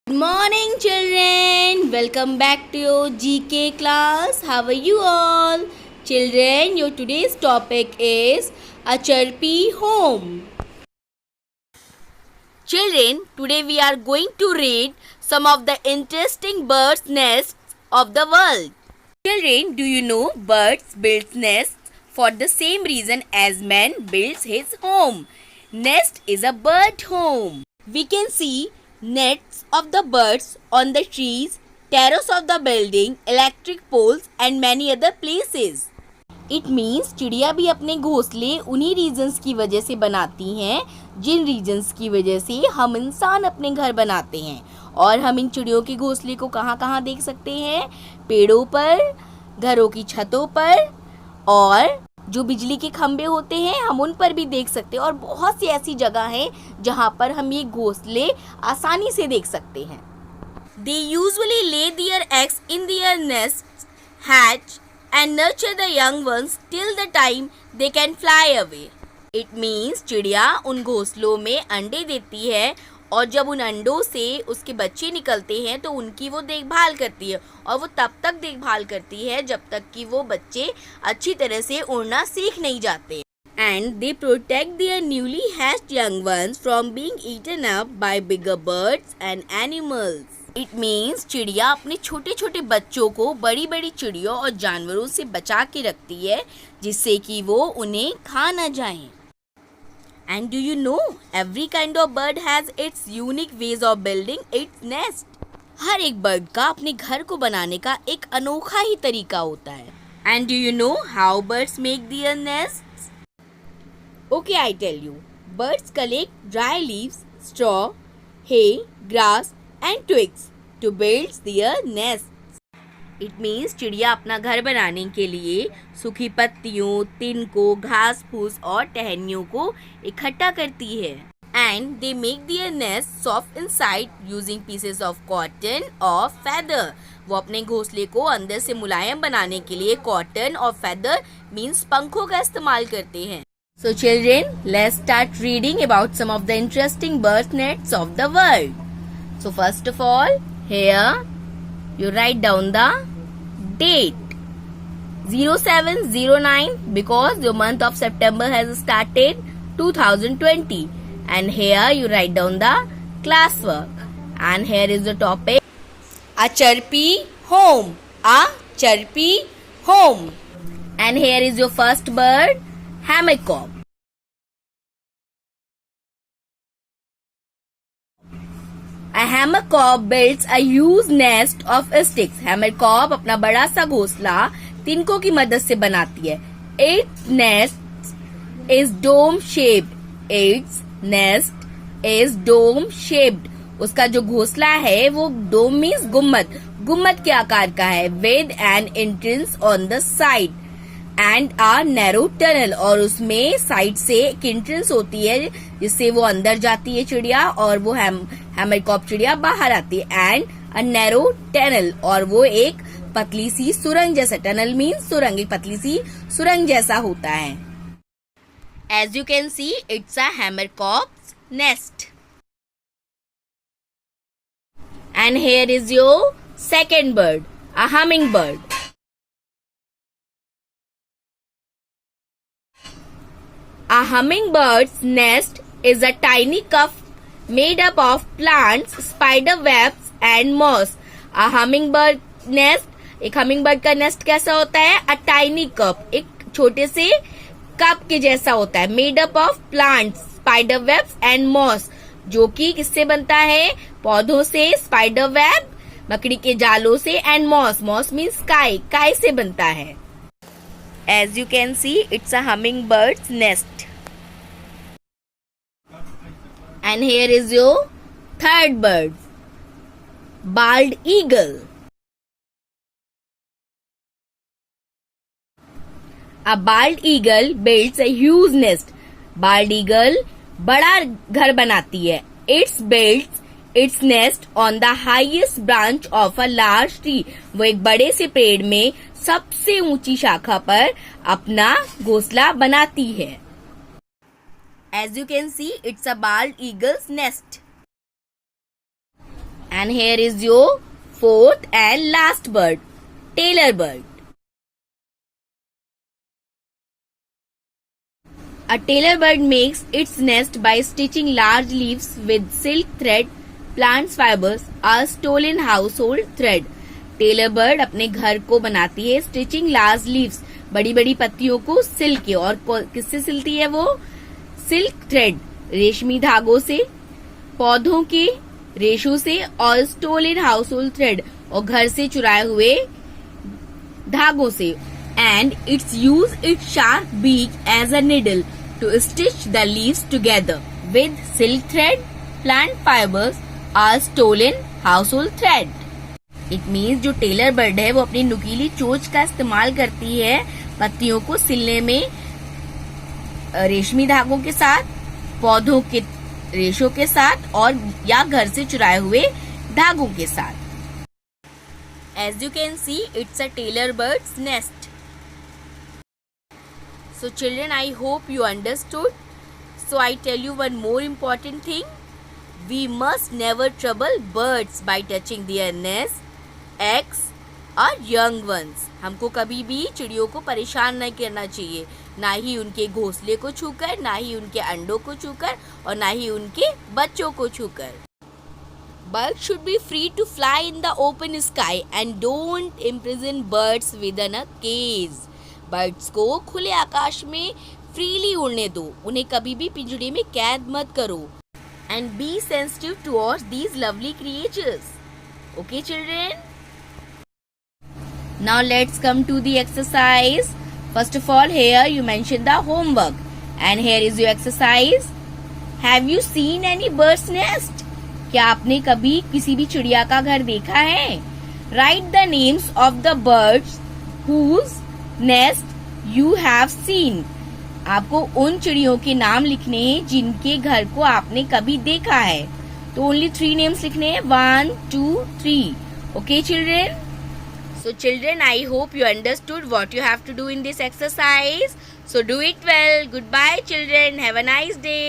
Good morning, children. Welcome back to your GK class. How are you all? Children, your today's topic is a chirpy home. Children, today we are going to read some of the interesting birds' nests of the world. Children, do you know birds build nests for the same reason as man builds his home? Nest is a bird home. We can see nests of the birds on the trees, terrace of the building, electric poles and many other places. It means चिड़िया भी अपने घोंसले उन्हीं regions की वजह से बनाती हैं जिन रीजन्स की वजह से हम इंसान अपने घर बनाते हैं। और हम इन चिड़ियों के घोंसले को कहाँ कहाँ देख सकते हैं? पेड़ों पर, घरों की छतों पर, और जो बिजली के खंभे होते हैं हम उन पर भी देख सकते हैं। और बहुत सी ऐसी जगह हैं जहाँ पर हम ये घोंसले आसानी से देख सकते हैं। They usually lay their eggs in their nests, hatch and nurture the young ones till the time they can fly away. It means चिड़िया उन घोंसलों में अंडे देती है और जब उन अंडों से उसके बच्चे निकलते हैं तो उनकी वो देखभाल करती है और वो तब तक देखभाल करती है जब तक कि वो बच्चे अच्छी तरह से उड़ना सीख नहीं जाते। And they protect their newly hatched young ones from being eaten up by bigger birds and animals. It means चिड़िया अपने छोटे छोटे बच्चों को बड़ी बड़ी चिड़ियों और जानवरों से बचा के रखती है जिससे कि वो उन्हें खा न जाएं। And do you know every kind of bird has its unique ways of building its nest? हर एक बर्ड का अपने घर को बनाने का एक अनोखा ही तरीका होता है। And do you know how birds make their nests? Okay, I tell you. Birds collect dry leaves, straw, hay, grass and twigs to build their nests. It means चिड़िया अपना घर बनाने के लिए सूखी पत्तियों, तिनकों, घास फूस और टहनियों को इकट्ठा करती है। And they make their nest soft inside using pieces of cotton or feather. वो अपने घोंसले को अंदर से मुलायम बनाने के लिए कॉटन और फेदर मीन्स पंखों का इस्तेमाल करते हैं। So children, let's start reading about some of the interesting bird nests of the world. So first of all, here you write down the date 0709 because the month of September has started 2020, and here you write down the classwork, and here is the topic a chirpy home, a chirpy home, and here is your first bird, hammercock. A hammercock builds a huge nest of sticks. Hammercock अपना बड़ा सा घोंसला तिनकों की मदद से बनाती है। Its nest is dome shaped. Its nest is dome shaped. उसका जो घोंसला है वो डोम मीन्स गुम्मद, गुम्मद के आकार का है। With an entrance on the side and a narrow tunnel. और उसमें साइड से एक एंट्रेंस होती है जिससे वो अंदर जाती है चिड़िया और वो हैमरकॉक चिड़िया बाहर आती है। एंड अ नैरो टनल, और वो एक पतली सी सुरंग जैसा, टनल मीन्स सुरंग, एक पतली सी सुरंग जैसा होता है। As you can see it's a hamerkop nest. And here is your second bird, a hummingbird. A hummingbird's nest is a tiny cup made up of plants, spider webs and moss. A hummingbird nest, एक hummingbird का nest कैसा होता है? A tiny cup, एक छोटे से cup के जैसा होता है। Made up of plants, spider webs and moss, जो कि किससे बनता है? पौधों से, spider web, मकड़ी के जालों से, and moss, moss means काई, काई से बनता है। As you can see, it's a hummingbird's nest. And here is your third bird, bald eagle. A bald eagle builds a huge nest. Bald eagle बड़ा घर बनाती है। It builds its nest on the highest branch of a large tree. वो एक बड़े से पेड़ में सबसे ऊंची शाखा पर अपना घोंसला बनाती है। As you can see, it's a bald eagle's nest. And here is your fourth and last bird, tailor bird. A tailor bird makes its nest by stitching large leaves with silk thread. Plant fibers are stolen household thread. Tailor bird अपने घर को बनाती है stitching large leaves, बड़ी बड़ी पत्तियों को silk के, और किससे सिलती है वो? सिल्क थ्रेड, रेशमी धागों से, पौधों के रेशों से, और स्टोलन हाउसहोल्ड थ्रेड, और घर से चुराए हुए धागों से. And its use its sharp beak as a needle to stitch the leaves together with silk thread. Plant fibers are stolen household thread. It means जो टेलर बर्ड है वो अपनी नुकीली चोंच का इस्तेमाल करती है पत्तियों को सिलने में रेशमी धागों के साथ, पौधों के रेशों के साथ, और या घर से चुराए हुए धागों के साथ. As you can see, it's a tailor bird's nest. So children, I hope you understood. So I tell you one more important thing. We must never trouble birds by touching their nest, eggs or young ones. हमको कभी भी चिड़ियों को परेशान नहीं करना चाहिए, ना ही उनके घोंसले को छूकर, ना ही उनके अंडों को छूकर, और ना ही उनके बच्चों को छूकर. Birds should be free to fly in the open sky and don't imprison birds within a cage. Birds को खुले आकाश में फ्रीली उड़ने दो, उन्हें कभी भी पिंजड़े में कैद मत करो. And be sensitive towards these lovely creatures. Okay children, now let's come to the exercise. First of all, here you mention the homework and here is your exercise. Have you seen any bird's nest? क्या आपने कभी किसी भी चिड़िया का घर देखा है? Write the names of the birds whose nest you have seen. आपको उन चिड़ियों के नाम लिखने हैं जिनके घर को आपने कभी देखा है. तो ओनली 3 नेम्स लिखने हैं, 1, 2, 3. Okay children? So children, I hope you understood what you have to do in this exercise. So do it well. Goodbye children. Have a nice day.